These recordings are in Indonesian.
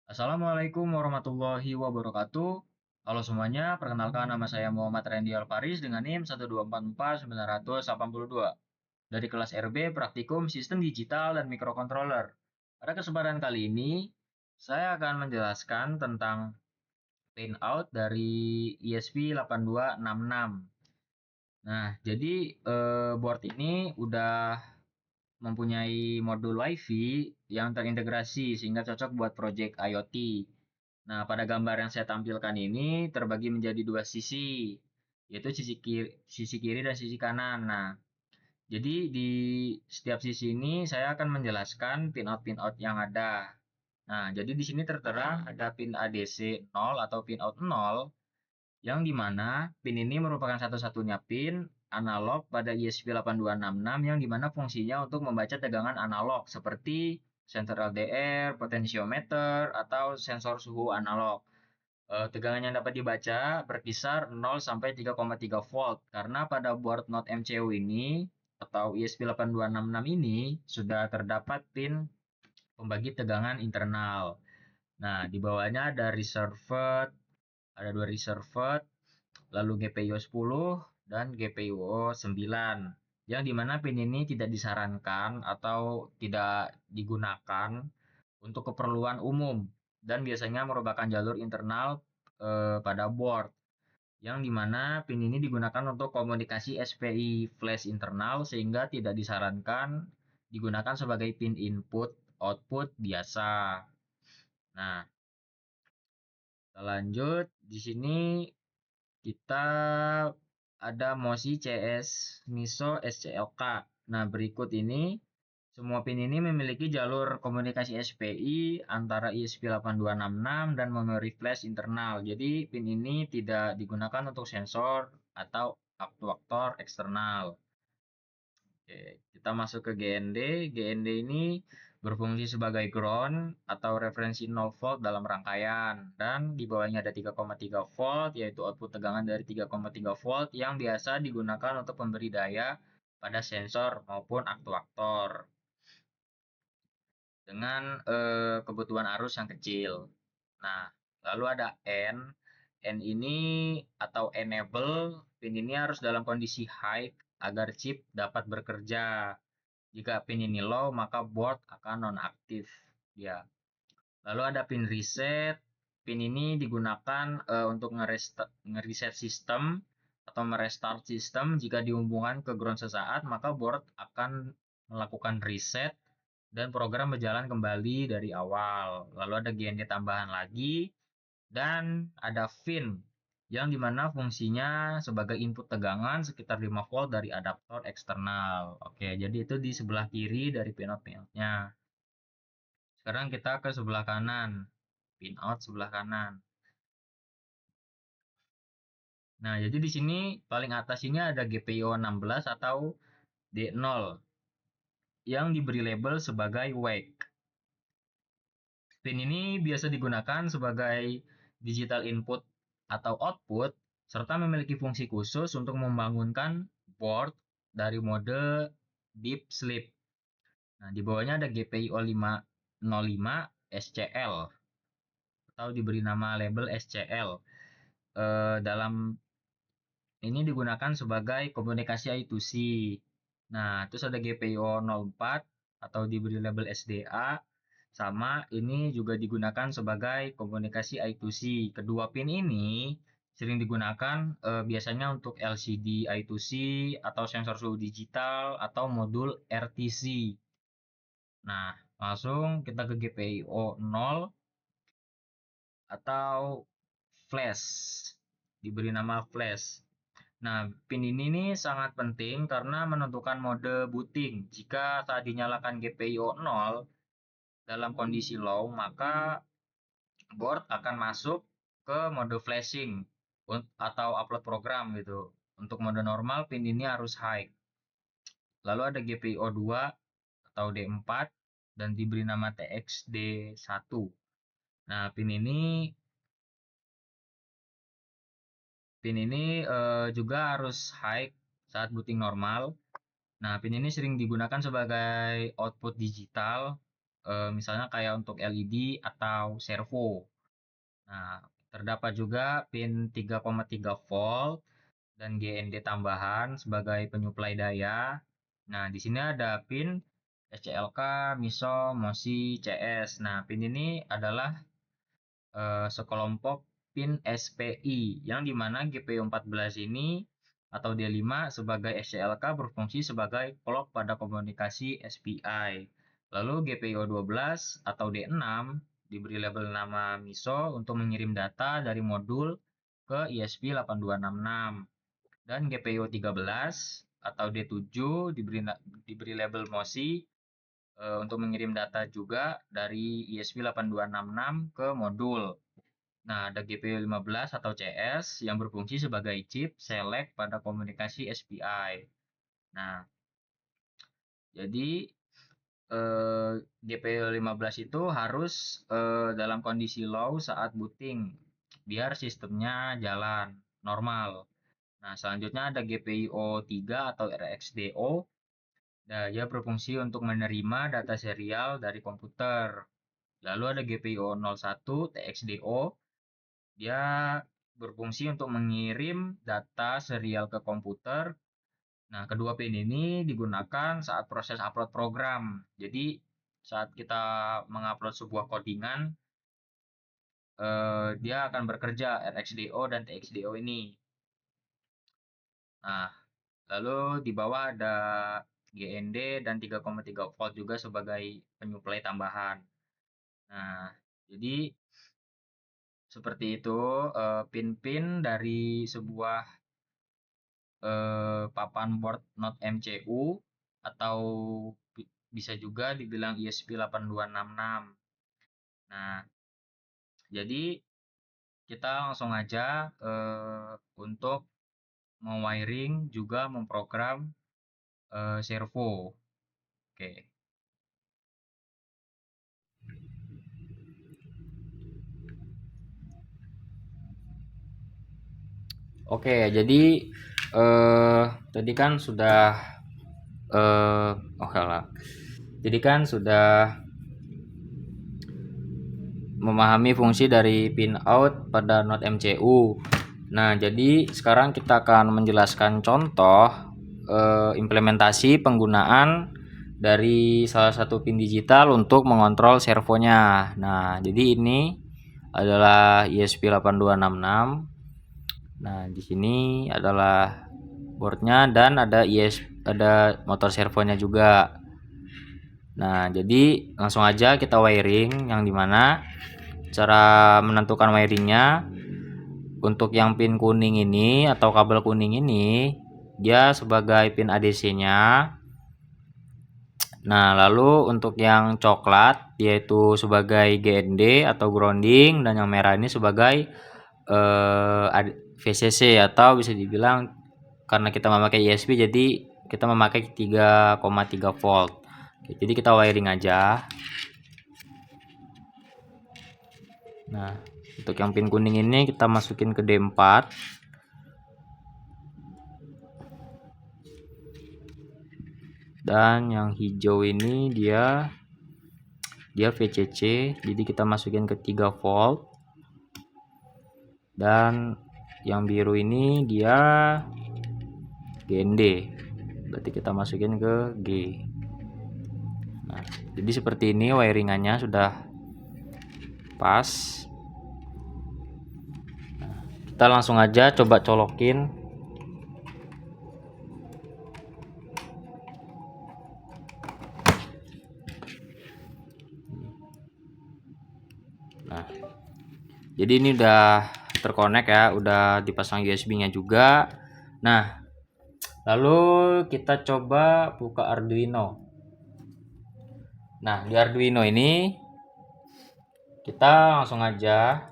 Assalamualaikum warahmatullahi wabarakatuh. Halo semuanya, perkenalkan nama saya Muhammad Randy Alfaris dengan NIM 1244982 dari kelas RB Praktikum Sistem Digital dan Microcontroller. Pada kesempatan kali ini, saya akan menjelaskan tentang pinout dari ESP8266. Nah, jadi board ini udah mempunyai modul Wi-Fi yang terintegrasi sehingga cocok buat project IoT. Nah, pada gambar yang saya tampilkan ini terbagi menjadi dua sisi, yaitu sisi kiri dan sisi kanan. Nah, jadi di setiap sisi ini saya akan menjelaskan pinout-pinout yang ada. Nah, jadi di sini tertera ada pin ADC 0 atau pinout 0 yang dimana pin ini merupakan satu-satunya pin analog pada ESP8266 yang dimana fungsinya untuk membaca tegangan analog seperti sensor LDR, potentiometer, atau sensor suhu analog. Tegangan yang dapat dibaca berkisar 0 sampai 3,3 volt karena pada board Node MCU ini atau ESP8266 ini sudah terdapat pin pembagi tegangan internal. Nah, di bawahnya ada reserved, ada dua reserved, lalu GPIO 10 dan GPIO 9. Yang dimana pin ini tidak disarankan atau tidak digunakan untuk keperluan umum dan biasanya merupakan jalur internal pada board. Yang dimana pin ini digunakan untuk komunikasi SPI flash internal sehingga tidak disarankan digunakan sebagai pin input output biasa. Nah, kita lanjut. Di sini kita ada MOSI CS MISO SCLK. Nah, berikut ini semua pin ini memiliki jalur komunikasi SPI antara ESP8266 dan memori flash internal. Jadi, pin ini tidak digunakan untuk sensor atau aktuator eksternal. Oke, kita masuk ke GND. GND ini berfungsi sebagai ground atau referensi 0 volt dalam rangkaian. Dan di bawahnya ada 3,3 volt, yaitu output tegangan dari 3,3 volt yang biasa digunakan untuk pemberi daya pada sensor maupun aktuator. Dengan kebutuhan arus yang kecil. Nah, lalu ada N. N ini atau enable, pin ini harus dalam kondisi high agar chip dapat bekerja. Jika pin ini low, maka board akan nonaktif. Ya. Lalu ada pin reset. Pin ini digunakan untuk ngereset sistem atau merestart sistem. Jika dihubungkan ke ground sesaat, maka board akan melakukan reset dan program berjalan kembali dari awal. Lalu ada GND tambahan lagi dan ada FIN yang dimana fungsinya sebagai input tegangan sekitar 5 volt dari adaptor eksternal. Oke, jadi itu di sebelah kiri dari pinout-pinoutnya. Sekarang kita ke sebelah kanan, pinout sebelah kanan. Nah, jadi di sini paling atas ini ada GPIO 16 atau D0 yang diberi label sebagai wake. Pin ini biasa digunakan sebagai digital input atau output, serta memiliki fungsi khusus untuk membangunkan board dari mode deep sleep. Nah, di bawahnya ada GPIO 505 SCL atau diberi nama label SCL. Dalam ini digunakan sebagai komunikasi I2C. Nah, terus ada GPIO 04 atau diberi label SDA. Sama ini juga digunakan sebagai komunikasi I2C. Kedua pin ini sering digunakan biasanya untuk LCD I2C atau sensor suhu digital atau modul RTC. Nah, langsung kita ke GPIO 0 atau flash. Diberi nama flash. Nah, pin ini nih sangat penting karena menentukan mode booting. Jika saat dinyalakan GPIO 0 dalam kondisi low, maka board akan masuk ke mode flashing atau upload program gitu. Untuk mode normal, pin ini harus high. Lalu ada GPIO 2 atau D4 dan diberi nama TXD1. Nah, pin ini juga harus high saat booting normal. Nah, pin ini sering digunakan sebagai output digital misalnya kayak untuk LED atau servo. Nah, terdapat juga pin 3,3 volt dan GND tambahan sebagai penyuplai daya. Nah, di sini ada pin SCLK, MISO, MOSI, CS. Nah, pin ini adalah sekelompok pin SPI yang dimana GPIO 14 ini atau D5 sebagai SCLK berfungsi sebagai clock pada komunikasi SPI. Lalu GPIO 12 atau D6 diberi label nama MISO untuk mengirim data dari modul ke ISP8266. Dan GPIO 13 atau D7 diberi label MOSI untuk mengirim data juga dari ISP8266 ke modul. Nah, ada GPIO 15 atau CS yang berfungsi sebagai chip select pada komunikasi SPI. Nah, jadi GPIO 15 itu harus dalam kondisi low saat booting biar sistemnya jalan normal. Nah, selanjutnya ada GPIO 3 atau RxDO. Nah, dia berfungsi untuk menerima data serial dari komputer. Lalu ada GPIO 01 TXDO. Dia berfungsi untuk mengirim data serial ke komputer. Nah, kedua pin ini digunakan saat proses upload program. Jadi, saat kita mengupload sebuah codingan, dia akan bekerja RxDO dan TXDO ini. Nah, lalu di bawah ada GND dan 3,3 volt juga sebagai penyuplai tambahan. Nah, jadi seperti itu pin-pin dari sebuah papan board not MCU atau bisa juga dibilang ISP8266. Nah, jadi kita langsung aja untuk mewiring juga memprogram servo. Oke. Oke, jadi tadi kan sudah oke lah. Jadi kan sudah memahami fungsi dari pin out pada not MCU. Nah, jadi sekarang kita akan menjelaskan contoh implementasi penggunaan dari salah satu pin digital untuk mengontrol servonya. Nah, jadi ini adalah ISP8266. Nah, di sini adalah boardnya dan ada ada motor servonya juga. Nah, jadi langsung aja kita wiring, yang dimana cara menentukan wiringnya untuk yang pin kuning ini atau kabel kuning ini dia sebagai pin ADC-nya. Nah, lalu untuk yang coklat yaitu sebagai GND atau grounding, dan yang merah ini sebagai VCC atau bisa dibilang karena kita memakai ISP jadi kita memakai 3,3 volt. Jadi kita wiring aja. Nah, untuk yang pin kuning ini kita masukin ke D4. Dan yang hijau ini dia VCC, jadi kita masukin ke 3 volt. Dan yang biru ini dia GND, berarti kita masukin ke G. Nah, jadi seperti ini wiringannya sudah pas. Nah, kita langsung aja coba colokin. Nah, jadi ini udah terkonek ya, udah dipasang USB-nya juga. Nah, lalu kita coba buka Arduino. Nah, di Arduino ini kita langsung aja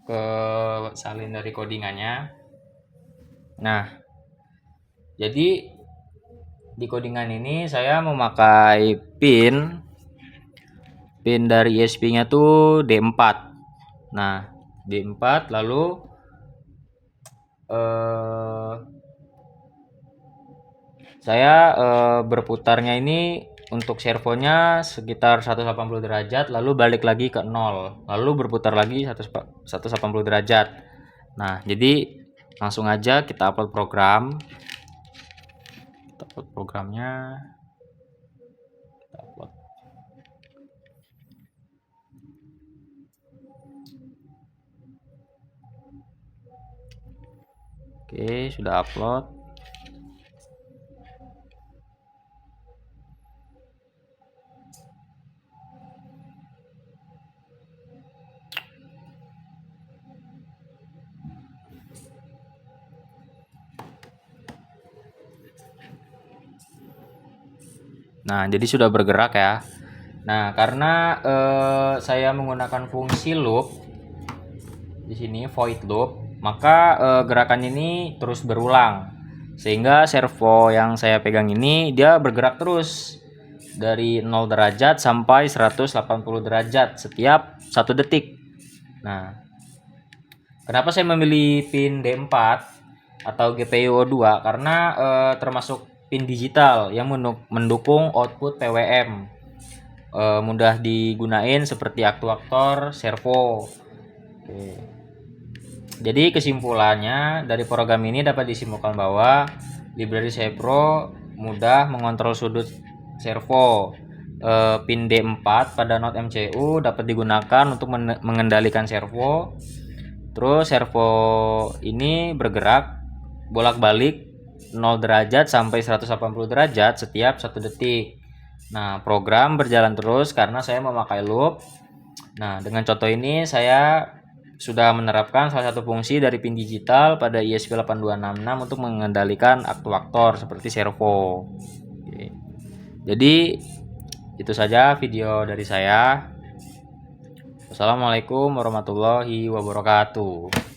ke salin dari codingannya. Nah, jadi di codingan ini saya memakai pin dari ISP-nya tuh D4. Nah, D4 lalu saya berputarnya ini untuk servonya sekitar 180 derajat, lalu balik lagi ke 0, lalu berputar lagi 180 derajat. Nah, jadi langsung aja kita upload program. Kita upload programnya. Kita upload. Oke, sudah upload. Nah, jadi sudah bergerak ya. Nah, karena saya menggunakan fungsi loop di sini, void loop, maka gerakan ini terus berulang. Sehingga servo yang saya pegang ini dia bergerak terus dari 0 derajat sampai 180 derajat setiap 1 detik. Nah, kenapa saya memilih pin D4 atau GPIO2? Karena termasuk pin digital yang mendukung output PWM. Mudah digunain seperti aktuator, servo. Oke. Jadi kesimpulannya dari program ini dapat disimpulkan bahwa library Servo mudah mengontrol sudut servo. Pin D4 pada node MCU dapat digunakan untuk mengendalikan servo. Terus servo ini bergerak bolak-balik 0 derajat sampai 180 derajat setiap 1 detik. Nah, program berjalan terus karena saya memakai loop. Nah, dengan contoh ini saya sudah menerapkan salah satu fungsi dari pin digital pada ESP8266 untuk mengendalikan aktuator seperti servo. Oke. Jadi itu saja video dari saya. Wassalamualaikum warahmatullahi wabarakatuh.